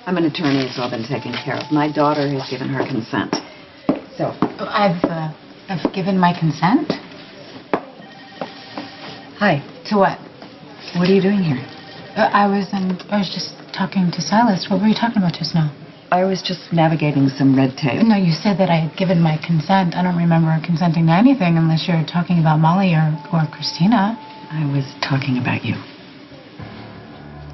I'm an attorney. It's all been taken care of. My daughter has given her consent. So. I've given my consent? Hi. To what? What are you doing here? I was just talking to Silas. What were you talking about just now? I was just navigating some red tape. No, you said that I had given my consent. I don't remember consenting to anything unless you're talking about Molly or Christina. I was talking about you.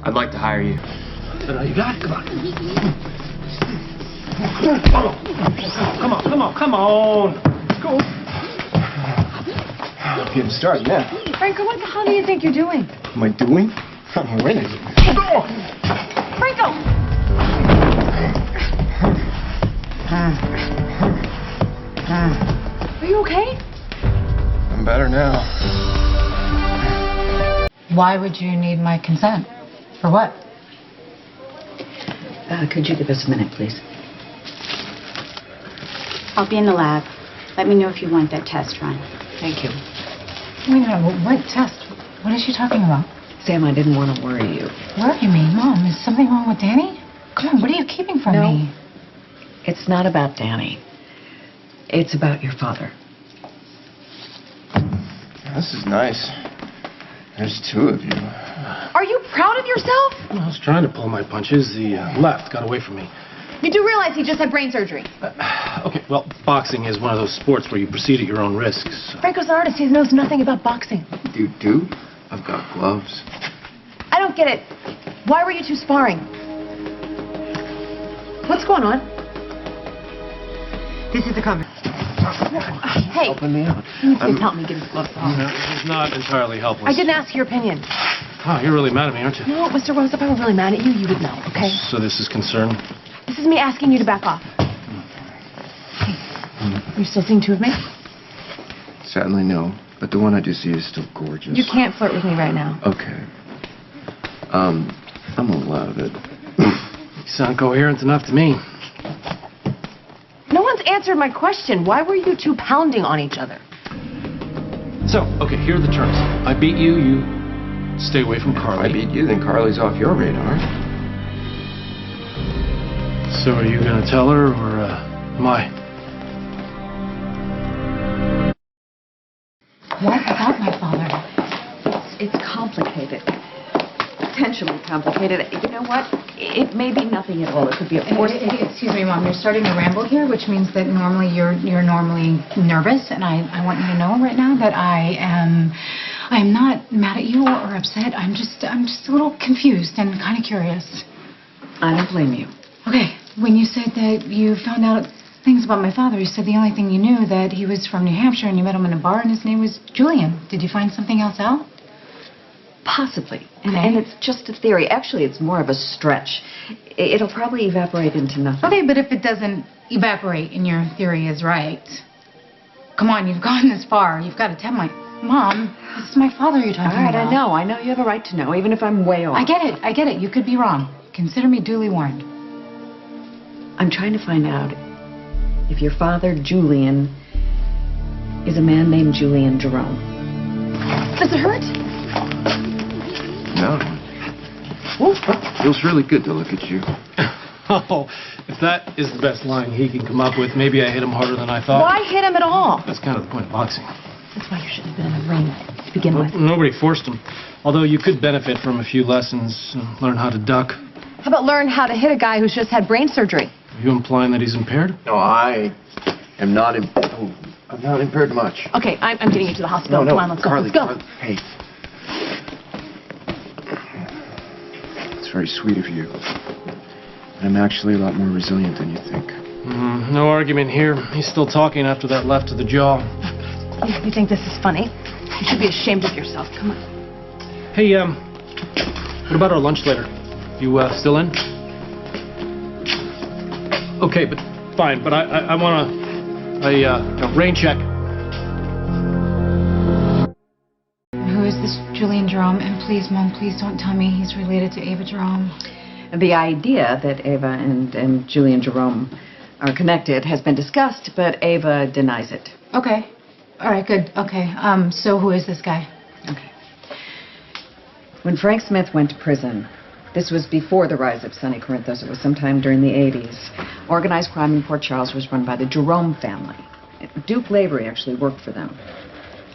I'd like to hire you. You got it. Come on. Come on. Go. Getting started, yeah. Franco, what the hell do you think you're doing? Am I doing? I'm winning. Franco! Are you okay? I'm better now. Why would you need my consent? For what? Could you give us a minute, please? I'll be in the lab. Let me know if you want that test run. Thank you. Wait a minute, what test? What is she talking about? Sam, I didn't want to worry you. Worry me? Mom, is something wrong with Danny? Come on, what are you keeping from me? It's not about Danny. It's about your father. This is nice. There's two of you. Are you proud of yourself? I was trying to pull my punches. The left got away from me. You do realize he just had brain surgery. Okay, well, boxing is one of those sports where you proceed at your own risks. Franco's an artist. He knows nothing about boxing. You do? I've got gloves. I don't get it. Why were you two sparring? What's going on? This is the conversation. Hey, Helping me out. can you please help me get his gloves off? No, this is not entirely helpless. I didn't ask your opinion. Oh, you're really mad at me, aren't you? You know what, Mr. Rose, if I were really mad at you, you would know, okay? So this is concern? This is me asking you to back off. Hey, you still seeing two of me? Sadly, no. But the one I do see is still gorgeous. You can't flirt with me right now. Okay. I'm allowed it. You sound coherent enough to me. No one's answered my question. Why were you two pounding on each other? So, okay, here are the terms. I beat you, you stay away from Carly. If I beat you, then Carly's off your radar. So are you gonna tell her, or am I? What about my father? It's complicated. Potentially complicated. You know what? It may be nothing at all. It could be a force. Excuse me, Mom. You're starting to ramble here, which means that normally you're normally nervous, and I want you to know right now that I am not mad at you or upset. I'm just a little confused and kind of curious. I don't blame you. Okay, when you said that you found out things about my father, you said the only thing you knew that he was from New Hampshire and you met him in a bar and his name was Julian. Did you find something else out? Possibly. Okay. And it's just a theory. Actually, it's more of a stretch. It'll probably evaporate into nothing. Okay, but if it doesn't evaporate and your theory is right, come on, you've gone this far. You've got to tell my Mom. This is my father you're talking All right, about. I know you have a right to know, even if I'm way off. I get it. You could be wrong. Consider me duly warned. I'm trying to find out if your father, Julian, is a man named Julian Jerome. Does it hurt? No. Feels really good to look at you. Oh, if that is the best line he can come up with, maybe I hit him harder than I thought. Why hit him at all? That's kind of the point of boxing. That's why you shouldn't have been in the ring to begin with. Nobody forced him. Although you could benefit from a few lessons, learn how to duck. How about learn how to hit a guy who's just had brain surgery? Are you implying that he's impaired? No, I am not I'm not impaired much. Okay, I'm getting you to the hospital. No, Come on, let's Carly, go. Let's go. Hey. It's very sweet of you. But I'm actually a lot more resilient than you think. No argument here. He's still talking after that left to the jaw. You think this is funny? You should be ashamed of yourself. Come on. Hey, what about our lunch later? You, still in? Okay, but fine. But I want a rain check. Who is this Julian Jerome? And please, Mom, please don't tell me he's related to Ava Jerome. The idea that Ava and Julian Jerome are connected has been discussed, but Ava denies it. Okay. All right, good. Okay. So who is this guy? Okay. When Frank Smith went to prison, This was before the rise of Sunny Corinthos. It was sometime during the 80s. Organized crime in Port Charles was run by the Jerome family. Duke Lavery actually worked for them.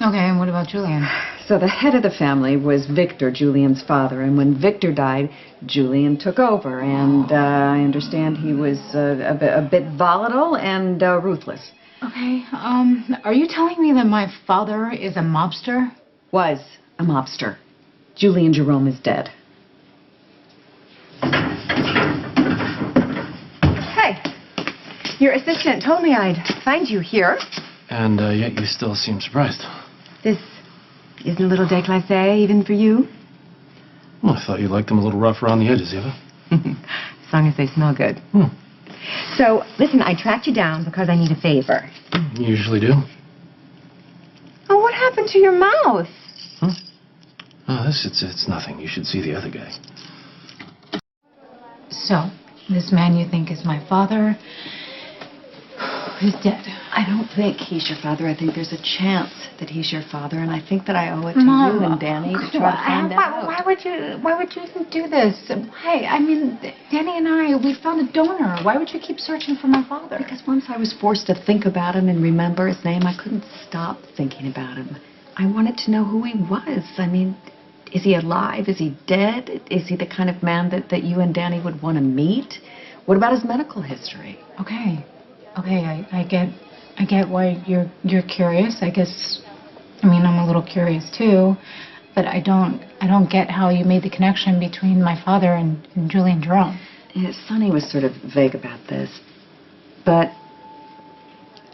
Okay, and what about Julian? So the head of the family was Victor, Julian's father, and when Victor died, Julian took over, and I understand he was a bit volatile and ruthless. Okay, are you telling me that my father is a mobster? Was a mobster. Julian Jerome is dead. Hey, your assistant told me I'd find you here. And yet you still seem surprised. This isn't a little déclassé even for you? Well, I thought you liked them a little rough around the edges, Eva. As long as they smell good. So, listen, I tracked you down because I need a favor. You usually do. Oh, what happened to your mouth? Oh, it's nothing. You should see the other guy. So, this man you think is my father is dead. I don't think he's your father. I think there's a chance that he's your father, and I think that I owe it to Mom, you and Danny to try to find out. Why would you even do this? Why? I mean, Danny and I, we found a donor. Why would you keep searching for my father? Because once I was forced to think about him and remember his name, I couldn't stop thinking about him. I wanted to know who he was. I mean, is he alive? Is he dead? Is he the kind of man that you and Danny would want to meet? What about his medical history? Okay, I get why you're curious. I guess, I mean, I'm a little curious too, but I don't get how you made the connection between my father and Julian Jerome. Yeah, Sonny was sort of vague about this, but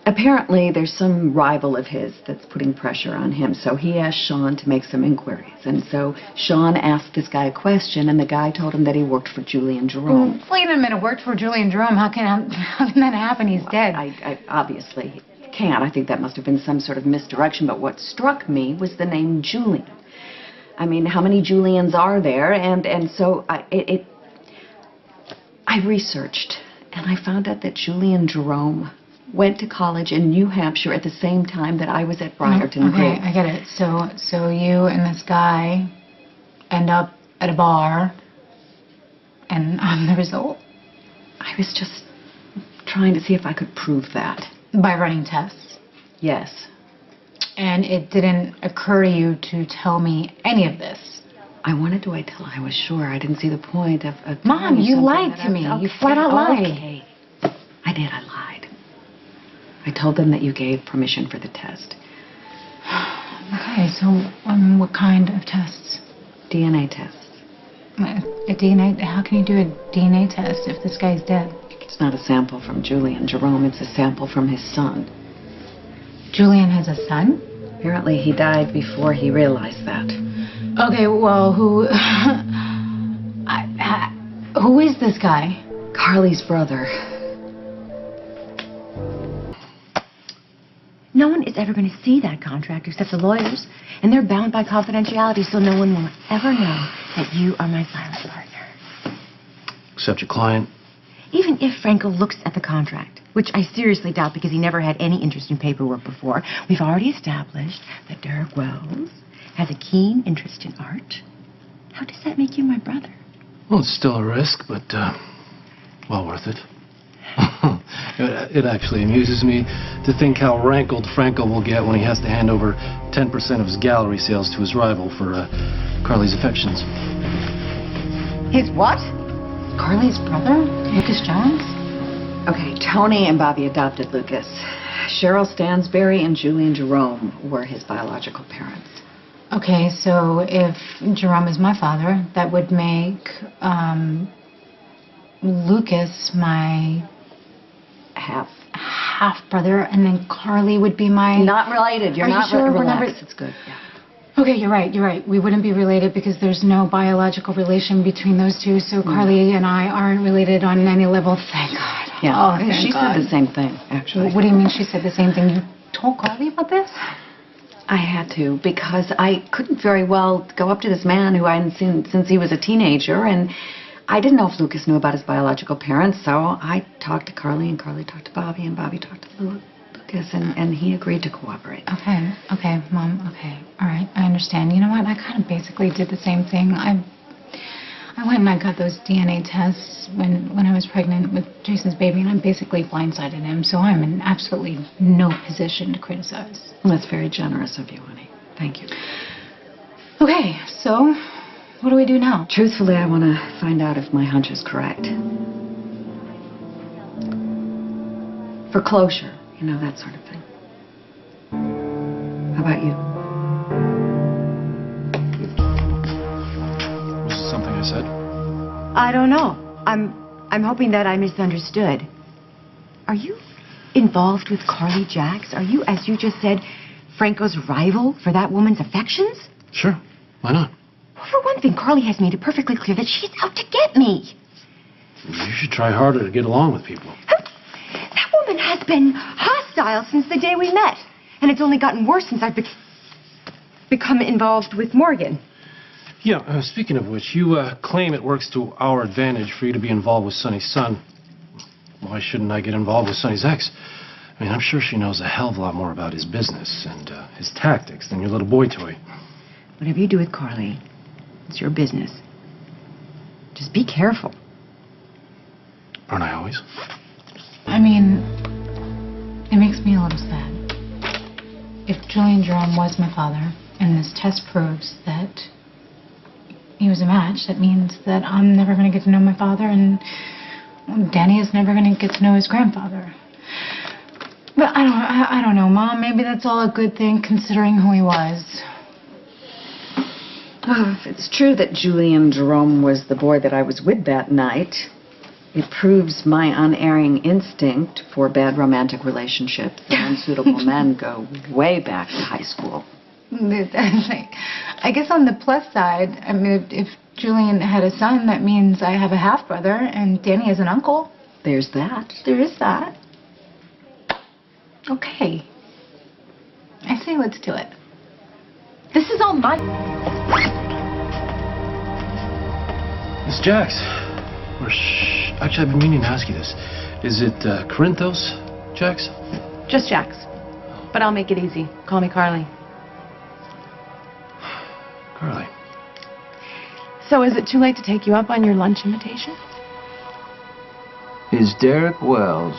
apparently there's some rival of his that's putting pressure on him, so he asked Sean to make some inquiries, and so Sean asked this guy a question, and the guy told him that he worked for Julian Jerome. Wait a minute, worked for Julian Jerome? How can that happen? He's dead. I obviously can't. I think that must have been some sort of misdirection, but what struck me was the name Julian. I mean, how many Julians are there? And so I researched, and I found out that Julian Jerome went to college in New Hampshire at the same time that I was at Briarton. Okay, I get it. So you and this guy end up at a bar, and I'm the result? I was just trying to see if I could prove that. By running tests? Yes. And it didn't occur to you to tell me any of this? I wanted to wait till I was sure. I didn't see the point of Mom, you lied to me. You flat out lied. Okay. I did. I lied. I told them that you gave permission for the test. Okay, so what kind of tests? DNA tests. A DNA? How can you do a DNA test if this guy's dead? It's not a sample from Julian Jerome. It's a sample from his son. Julian has a son? Apparently he died before he realized that. Okay, well, who is this guy? Carly's brother. No one is ever going to see that contract except the lawyers, and they're bound by confidentiality, so no one will ever know that you are my silent partner. Except your client. Even if Franco looks at the contract, which I seriously doubt because he never had any interest in paperwork before, we've already established that Derek Wells has a keen interest in art. How does that make you my brother? Well, it's still a risk, but, well worth it. It actually amuses me to think how rankled Franco will get when he has to hand over 10% of his gallery sales to his rival for Carly's affections. His what? Carly's brother? Lucas Jones? Okay, Tony and Bobby adopted Lucas. Cheryl Stansberry and Julian Jerome were his biological parents. Okay, so if Jerome is my father, that would make Lucas my half brother, and then Carly would be my... Not related. You're not sure? relaxed. It's good. Yeah. Okay, you're right. We wouldn't be related because there's no biological relation between those two, so Carly and I aren't related on any level, thank God. Yeah. Oh, thank she God. said the same thing, actually. What do you mean she said the same thing? You told Carly about this? I had to, because I couldn't very well go up to this man who I hadn't seen since he was a teenager, and I didn't know if Lucas knew about his biological parents, so I talked to Carly, and Carly talked to Bobby, and Bobby talked to Lucas, and he agreed to cooperate. Okay, Mom, okay. All right, I understand. You know what? I kind of basically did the same thing. I went and I got those DNA tests when I was pregnant with Jason's baby, and I basically blindsided him, so I'm in absolutely no position to criticize. Well, that's very generous of you, honey. Thank you. Okay, so what do we do now? Truthfully, I want to find out if my hunch is correct. For closure, you know, that sort of thing. How about you? Was it something I said? I don't know. I'm hoping that I misunderstood. Are you involved with Carly Jacks? Are you, as you just said, Franco's rival for that woman's affections? Sure. Why not? Well, for one thing, Carly has made it perfectly clear that she's out to get me. You should try harder to get along with people. That woman has been hostile since the day we met. And it's only gotten worse since I've become involved with Morgan. Yeah, speaking of which, you claim it works to our advantage for you to be involved with Sonny's son. Why shouldn't I get involved with Sonny's ex? I mean, I'm sure she knows a hell of a lot more about his business and his tactics than your little boy toy. Whatever you do with Carly, it's your business. Just be careful. Aren't I always? I mean, it makes me a little sad. If Julian Jerome was my father, and this test proves that he was a match, that means that I'm never going to get to know my father, and Danny is never going to get to know his grandfather. But I don't know, Mom. Maybe that's all a good thing, considering who he was. Oh, if it's true that Julian Jerome was the boy that I was with that night, it proves my unerring instinct for bad romantic relationships and unsuitable men go way back to high school. I guess on the plus side, I mean, if Julian had a son, that means I have a half-brother, and Danny has an uncle. There's that. There is that. Okay. I say let's do it. This is all my... Miss Jax, actually, I've been meaning to ask you this. Is it Corinthos, Jax? Just Jax. But I'll make it easy. Call me Carly. Carly. So is it too late to take you up on your lunch invitation? Is Derek Wells